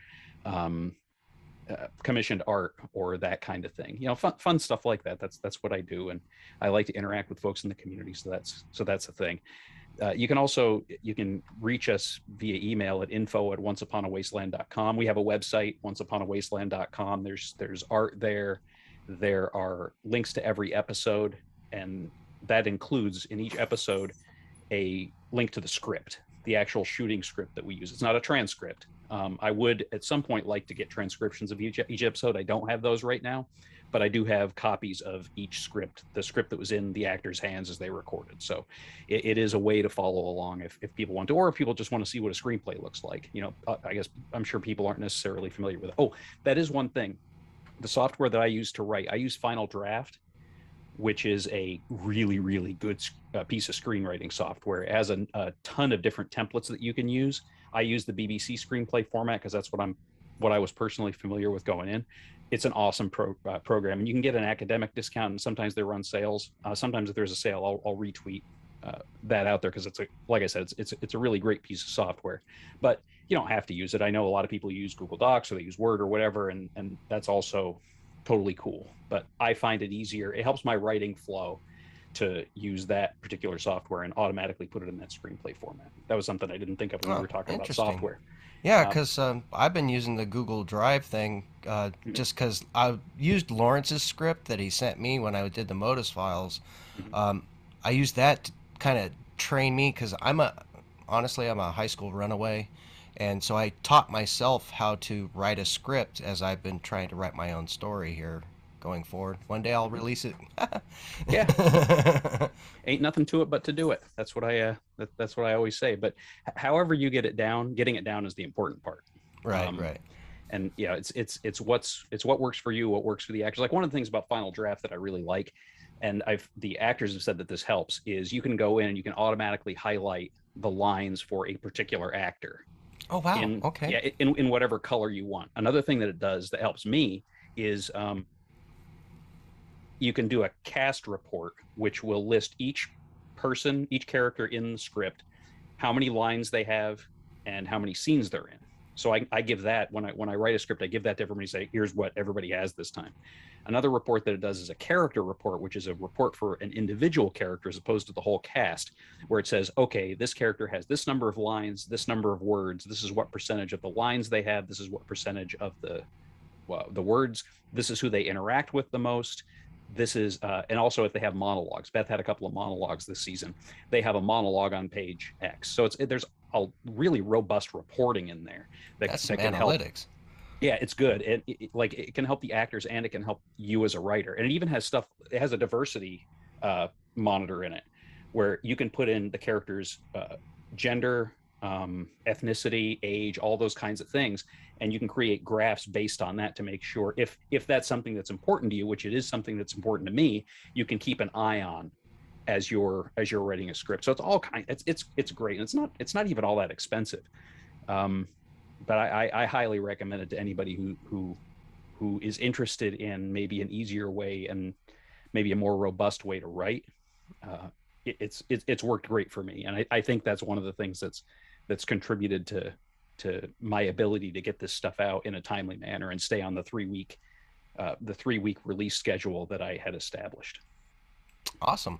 Speaker 2: commissioned art or that kind of thing. Fun stuff like that. That's what I do, and I like to interact with folks in the community. So that's the thing. You can reach us via email at info@onceuponawasteland.com. We have a website, onceuponawasteland.com. There's art there. There are links to every episode, and that includes in each episode a link to the script, the actual shooting script that we use. It's not a transcript. I would at some point like to get transcriptions of each episode. I don't have those right now, but I do have copies of each script, the script that was in the actors' hands as they recorded. So it is a way to follow along if people want to, or if people just want to see what a screenplay looks like. I guess I'm sure people aren't necessarily familiar with it. Oh, that is one thing. The software that I use to write, I use Final Draft, which is a really, really good piece of screenwriting software. It has a ton of different templates that you can use. I use the BBC screenplay format because that's what I was personally familiar with going in. It's an awesome program, and you can get an academic discount, and sometimes they run sales. Sometimes if there's a sale, I'll retweet that out there because like I said, it's a really great piece of software. But you don't have to use it. I know a lot of people use Google Docs or they use Word or whatever, and that's also totally cool. But I find it easier. It helps my writing flow to use that particular software and automatically put it in that screenplay format. That was something I didn't think of when we were talking about software.
Speaker 1: Yeah, because I've been using the Google Drive thing just because I used Lawrence's script that he sent me when I did the Modus Files. I used that to kind of train me because honestly, I'm a high school runaway. And so I taught myself how to write a script as I've been trying to write my own story here going forward. One day I'll release it.
Speaker 2: Yeah. Ain't nothing to it but to do it. That's what I always say. But however you get it down, getting it down is the important part.
Speaker 1: Right.
Speaker 2: And yeah, it's what works for you, what works for the actors. Like one of the things about Final Draft that I really like, and the actors have said that this helps, is you can go in and you can automatically highlight the lines for a particular actor.
Speaker 1: Oh wow. Okay.
Speaker 2: Yeah, in whatever color you want. Another thing that it does that helps me is you can do a cast report, which will list each person, each character in the script, how many lines they have, and how many scenes they're in. So I give that when I write a script, I give that to everybody. Say, here's what everybody has this time. Another report that it does is a character report, which is a report for an individual character as opposed to the whole cast, where it says, okay, this character has this number of lines, this number of words. This is what percentage of the lines they have. This is what percentage of the words. This is who they interact with the most. This is, and also if they have monologues. Beth had a couple of monologues this season. They have a monologue on page X. So there's a really robust reporting in there that can help. Yeah, it's good. It can help the actors and it can help you as a writer. And it even has stuff. It has a diversity monitor in it where you can put in the characters' gender, ethnicity, age, all those kinds of things, and you can create graphs based on that to make sure if that's something that's important to you, which it is something that's important to me, you can keep an eye on as you're writing a script. So it's all it's great, and it's not even all that expensive. But I highly recommend it to anybody who is interested in maybe an easier way and maybe a more robust way to write. It's worked great for me, and I think that's one of the things that's contributed to my ability to get this stuff out in a timely manner and stay on the 3-week release schedule that I had established.
Speaker 1: Awesome.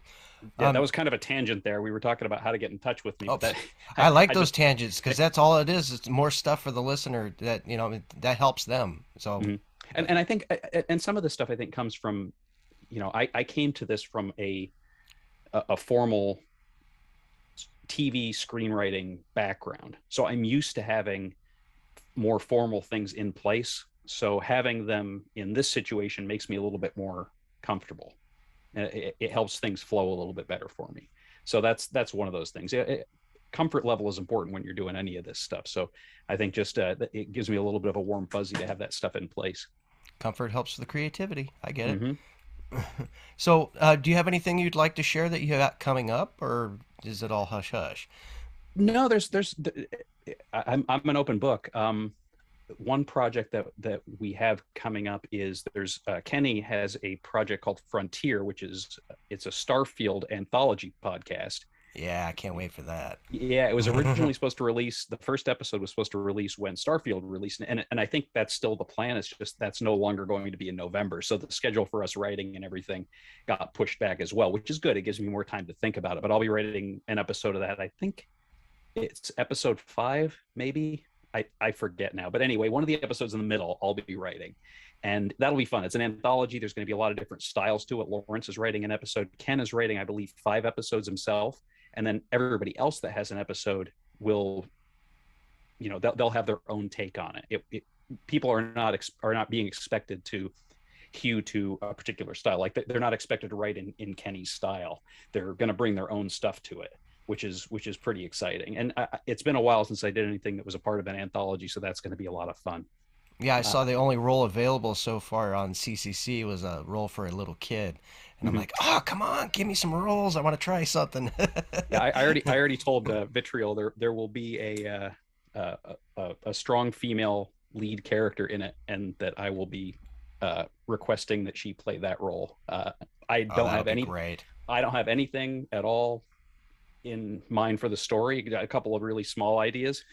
Speaker 2: Yeah, that was kind of a tangent there. We were talking about how to get in touch with me.
Speaker 1: I like those tangents because that's all it is. It's more stuff for the listener that that helps them. So,
Speaker 2: and I think, and some of this stuff I think comes from, I came to this from a formal TV screenwriting background, so I'm used to having more formal things in place. So having them in this situation makes me a little bit more comfortable. It helps things flow a little bit better for me. So that's one of those things. Comfort level is important when you're doing any of this stuff. So I think just it gives me a little bit of a warm fuzzy to have that stuff in place.
Speaker 1: Comfort helps the creativity. I get it. So do you have anything you'd like to share that you got coming up, or is it all hush hush?
Speaker 2: No, I'm an open book. One project that we have coming up is Kenny has a project called Frontier, it's a Starfield anthology podcast.
Speaker 1: Yeah, I can't wait for that.
Speaker 2: Yeah, it was originally supposed to release, the first episode was supposed to release when Starfield released, and I think that's still the plan. It's just that's no longer going to be in November. So the schedule for us writing and everything got pushed back as well, which is good. It gives me more time to think about it. But I'll be writing an episode of that. I think it's episode 5, maybe. I forget now. But anyway, one of the episodes in the middle, I'll be writing. And that'll be fun. It's an anthology. There's going to be a lot of different styles to it. Lawrence is writing an episode. Ken is writing, I believe, 5 episodes himself. And then everybody else that has an episode will, they'll have their own take on it. People are not being expected to, hew to a particular style. Like they're not expected to write in Kenny's style. They're going to bring their own stuff to it, which is pretty exciting. And it's been a while since I did anything that was a part of an anthology, so that's going to be a lot of fun.
Speaker 1: Yeah, I saw the only role available so far on CCC was a role for a little kid, and I'm
Speaker 2: Mhm.
Speaker 1: like, oh, come on, give me some roles. I want to try something.
Speaker 2: Yeah, I already told Vitriol there will be a strong female lead character in it, and that I will be requesting that she play that role. I
Speaker 1: Oh,
Speaker 2: don't
Speaker 1: that'll
Speaker 2: have
Speaker 1: be
Speaker 2: any
Speaker 1: great.
Speaker 2: I don't have anything at all in mind for the story. Got a couple of really small ideas,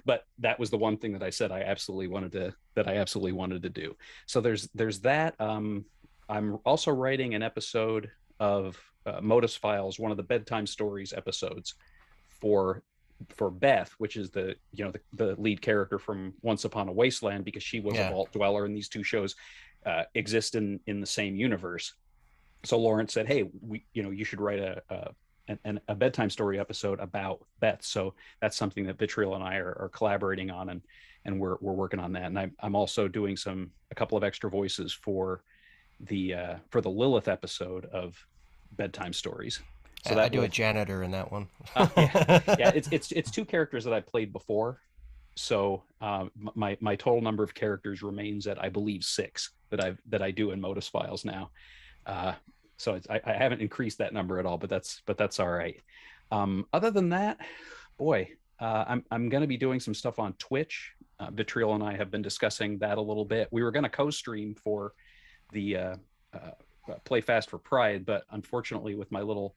Speaker 2: but that was the one thing that I said I absolutely wanted to do. So there's that. I'm also writing an episode of Modus Files, one of the bedtime stories episodes for Beth, which is the lead character from Once Upon a Wasteland, because she was a
Speaker 1: Yeah.
Speaker 2: vault dweller, and these two shows exist in the same universe. So Lawrence said, "Hey, you should write a bedtime story episode about Beth." So that's something that Vitriol and I are collaborating on, and we're working on that. And I'm also doing a couple of extra voices for the Lilith episode of bedtime stories. So
Speaker 1: I
Speaker 2: that
Speaker 1: do a
Speaker 2: will
Speaker 1: janitor in that one.
Speaker 2: yeah, it's two characters that I played before. So my total number of characters remains at, I believe, 6 that I do in Modus Files now. So I haven't increased that number at all, but that's all right. Other than that, boy, I'm going to be doing some stuff on Twitch. Vitriol and I have been discussing that a little bit. We were going to co-stream for the Play Fast for Pride, but unfortunately, with my little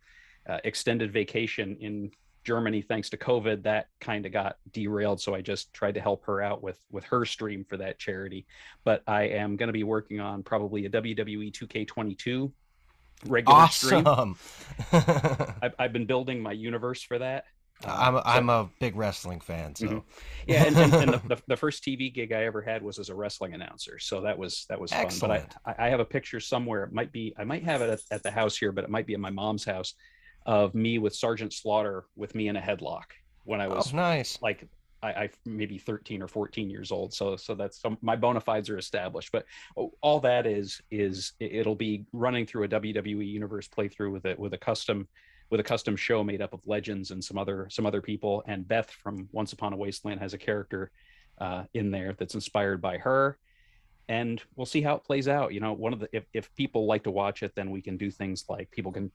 Speaker 2: extended vacation in Germany, thanks to COVID, that kind of got derailed. So I just tried to help her out with her stream for that charity. But I am going to be working on probably a WWE 2K22 regular stream.
Speaker 1: Awesome.
Speaker 2: I've been building my universe for that.
Speaker 1: I'm a big wrestling fan, so
Speaker 2: Mhm. Yeah, and the first TV gig I ever had was as a wrestling announcer, so that was fun.
Speaker 1: excellent.
Speaker 2: But I have a picture somewhere. It might be, I might have it at the house here, but it might be at my mom's house, of me with Sergeant Slaughter with me in a headlock when I
Speaker 1: Oh,
Speaker 2: was
Speaker 1: nice.
Speaker 2: like I maybe 13 or 14 years old. So that's my bona fides are established. But all that is it'll be running through a WWE universe playthrough with a custom show made up of legends and some other people. And Beth from Once Upon a Wasteland has a character in there that's inspired by her. And we'll see how it plays out. One of the if people like to watch it, then we can do things like people can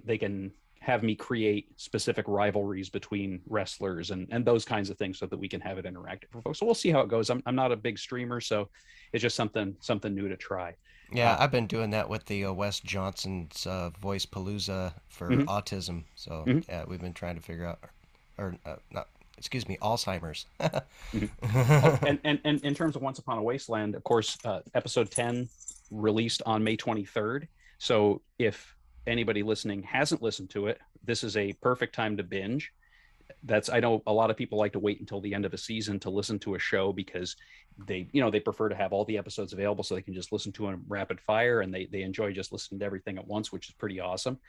Speaker 2: they can have me create specific rivalries between wrestlers and those kinds of things, so that we can have it interactive for folks. So we'll see how it goes. I'm not a big streamer, so it's just something new to try.
Speaker 1: Yeah, I've been doing that with the Wes Johnson's Voice Palooza for
Speaker 2: Mhm.
Speaker 1: autism. So
Speaker 2: Mhm.
Speaker 1: yeah, we've been trying to figure out, or not, excuse me, Alzheimer's.
Speaker 2: Mhm. Oh, and in terms of Once Upon a Wasteland, of course, episode 10 released on May 23rd. So if anybody listening hasn't listened to it, this is a perfect time to binge. I know a lot of people like to wait until the end of a season to listen to a show, because they prefer to have all the episodes available so they can just listen to them rapid fire, and they enjoy just listening to everything at once, which is pretty awesome.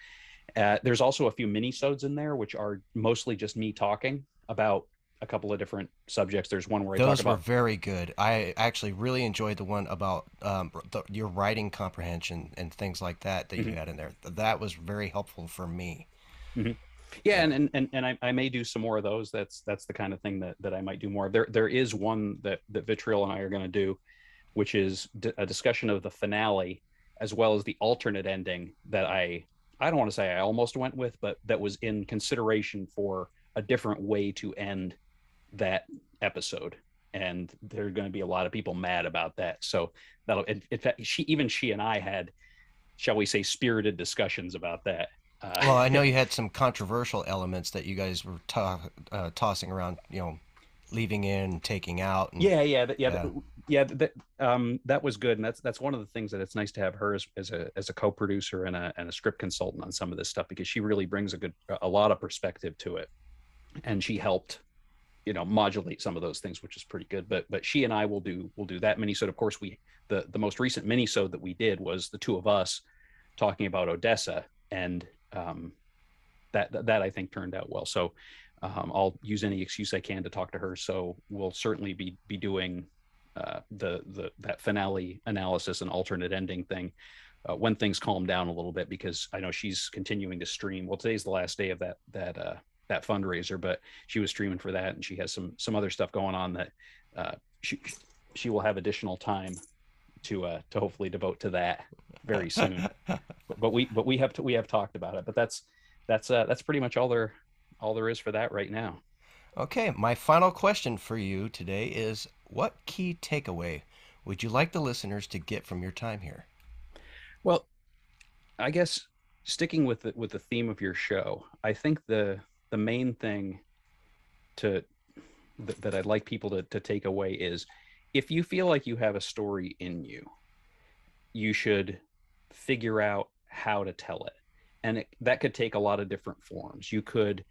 Speaker 2: There's also a few mini-sodes in there, which are mostly just me talking about a couple of different subjects. There's one where I talk
Speaker 1: Those were
Speaker 2: about
Speaker 1: very good. I actually really enjoyed the one about your writing comprehension and things like that you
Speaker 2: Mhm.
Speaker 1: had in there. That was very helpful for me.
Speaker 2: Mhm. Yeah,
Speaker 1: Yeah.
Speaker 2: and I may do some more of those. That's the kind of thing that I might do more of. There is one that Vitriol and I are going to do, which is a discussion of the finale, as well as the alternate ending that I don't want to say I almost went with, but that was in consideration for a different way to end that episode. And there are going to be a lot of people mad about that. So that'll, in fact, she and I had, shall we say, spirited discussions about that.
Speaker 1: Well, I know you had some controversial elements that you guys were tossing around, leaving in and taking out, and yeah.
Speaker 2: That was good, and that's one of the things that it's nice to have her as a co-producer and a script consultant on some of this stuff, because she really brings a lot of perspective to it, and she helped modulate some of those things, which is pretty good. But she and I will do that minisode. Of course, the most recent minisode that we did was the two of us talking about Odessa, and that I think turned out well. So I'll use any excuse I can to talk to her. So we'll certainly be doing that finale analysis and alternate ending thing when things calm down a little bit, because I know she's continuing to stream. Well, today's the last day of that fundraiser, but she was streaming for that, and she has some other stuff going on that she will have additional time to hopefully devote to that very soon. but we have talked about it. But that's pretty much all there is for that right now.
Speaker 1: Okay, my final question for you today is, what key takeaway would you like the listeners to get from your time here?
Speaker 2: Well, I guess sticking with the theme of your show, I think the main thing that I'd like people to take away is, if you feel like you have a story in you, you should figure out how to tell it. And that could take a lot of different forms. You could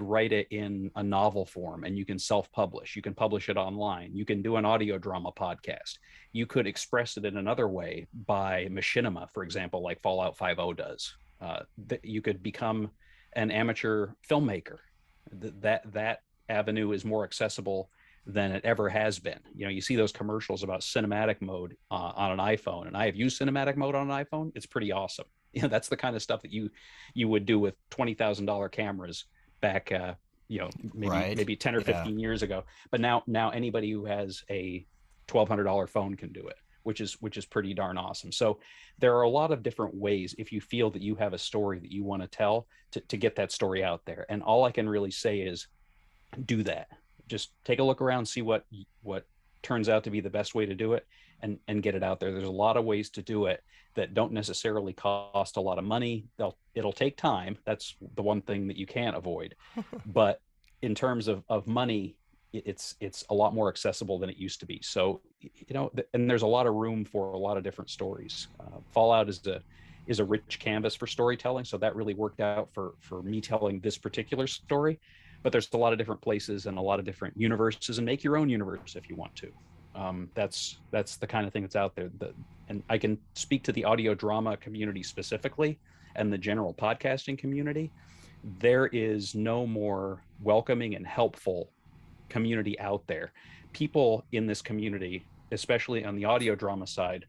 Speaker 2: write it in a novel form, and you can self-publish. You can publish it online. You can do an audio drama podcast. You could express it in another way by machinima, for example, like Fallout 5.0 does. You could become an amateur filmmaker. That avenue is more accessible than it ever has been. You see those commercials about cinematic mode on an iPhone, and I have used cinematic mode on an iPhone. It's pretty awesome. That's the kind of stuff that you would do with $20,000 cameras back maybe 10 or 15 years ago. But now anybody who has a $1,200 phone can do it, which is pretty darn awesome. So there are a lot of different ways, if you feel that you have a story that you want to tell, to get that story out there. And all I can really say is do that. Just take a look around, see what turns out to be the best way to do it, and get it out there. There's a lot of ways to do it that don't necessarily cost a lot of money. It'll take time. That's the one thing that you can't avoid. But in terms of money, it's a lot more accessible than it used to be. So, and there's a lot of room for a lot of different stories. Fallout is a rich canvas for storytelling. So that really worked out for me telling this particular story. But there's a lot of different places and a lot of different universes, and make your own universe if you want to. That's the kind of thing that's out there. And I can speak to the audio drama community specifically, and the general podcasting community. There is no more welcoming and helpful community out there. People in this community, especially on the audio drama side,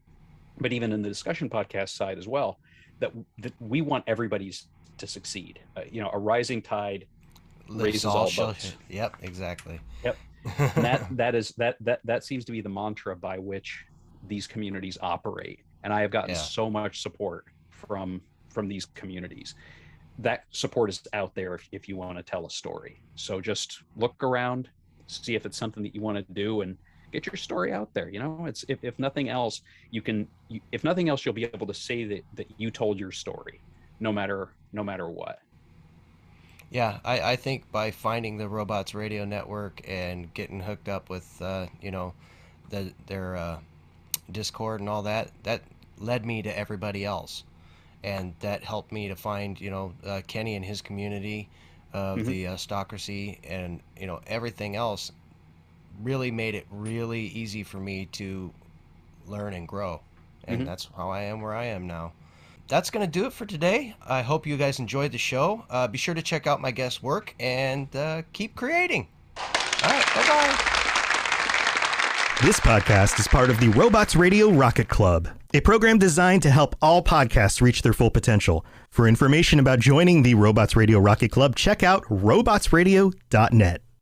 Speaker 2: but even in the discussion podcast side as well, that we want everybody to succeed. A rising tide raises all boats.
Speaker 1: Yep, exactly.
Speaker 2: Yep. And that seems to be the mantra by which these communities operate. And I have gotten so much support from these communities. That support is out there if you want to tell a story. So just look around, see if it's something that you want to do, and get your story out there. It's if nothing else, you'll be able to say that you told your story, no matter what.
Speaker 1: Yeah, I think by finding the Robots Radio Network and getting hooked up with their Discord and all that led me to everybody else, and that helped me to find Kenny and his community of the Stalkercy, and everything else really made it really easy for me to learn and grow, and that's how I am where I am now. That's going to do it for today. I hope you guys enjoyed the show. Be sure to check out my guest work and keep creating. All right, bye-bye.
Speaker 6: This podcast is part of the Robots Radio Rocket Club, a program designed to help all podcasts reach their full potential. For information about joining the Robots Radio Rocket Club, check out robotsradio.net.